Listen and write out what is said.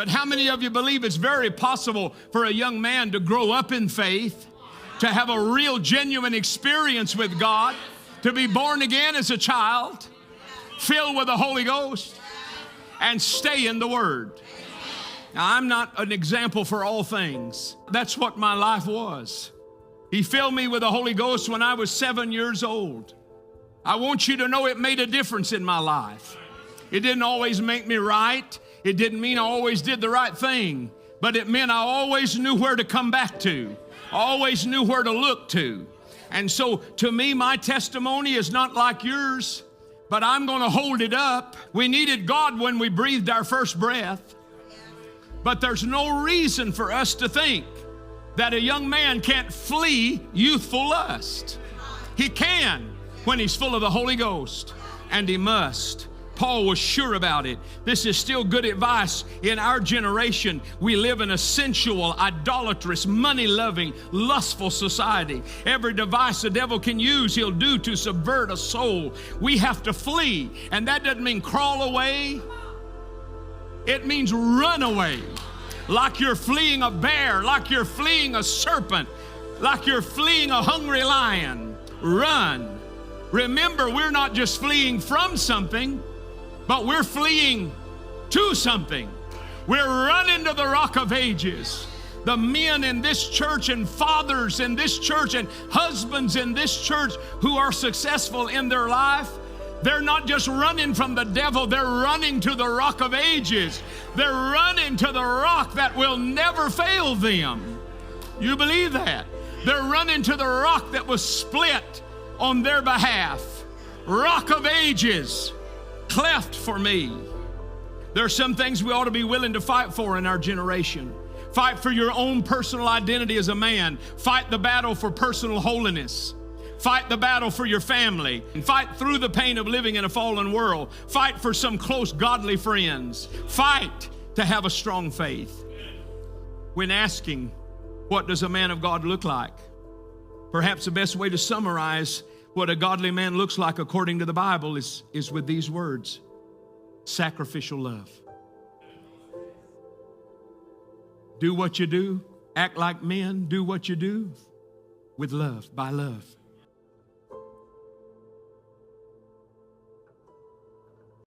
But how many of you believe it's very possible for a young man to grow up in faith, to have a real genuine experience with God, to be born again as a child, filled with the Holy Ghost, and stay in the Word? Now, I'm not an example for all things. That's what my life was. He filled me with the Holy Ghost when I was 7 years old. I want you to know it made a difference in my life. It didn't always make me right. It didn't mean I always did the right thing, but it meant I always knew where to come back to. I always knew where to look to. And so to me, my testimony is not like yours, but I'm going to hold it up. We needed God when we breathed our first breath. But there's no reason for us to think that a young man can't flee youthful lust. He can when he's full of the Holy Ghost, and he must. Paul was sure about it. This is still good advice in our generation. We live in a sensual, idolatrous, money-loving, lustful society. Every device the devil can use, he'll do to subvert a soul. We have to flee, and that doesn't mean crawl away. It means run away, like you're fleeing a bear, like you're fleeing a serpent, like you're fleeing a hungry lion. Run. Remember, we're not just fleeing from something, but we're fleeing to something. We're running to the Rock of Ages. The men in this church and fathers in this church and husbands in this church who are successful in their life, they're not just running from the devil, they're running to the Rock of Ages. They're running to the rock that will never fail them. You believe that? They're running to the rock that was split on their behalf. Rock of Ages, cleft for me. There are some things we ought to be willing to fight for in our generation. Fight for your own personal identity as a man. Fight the battle for personal holiness. Fight the battle for your family. And fight through the pain of living in a fallen world. Fight for some close godly friends. Fight to have a strong faith. When asking, what does a man of God look like? Perhaps the best way to summarize what a godly man looks like according to the Bible is with these words: sacrificial love. Do what you do, act like men, do what you do with love, by love.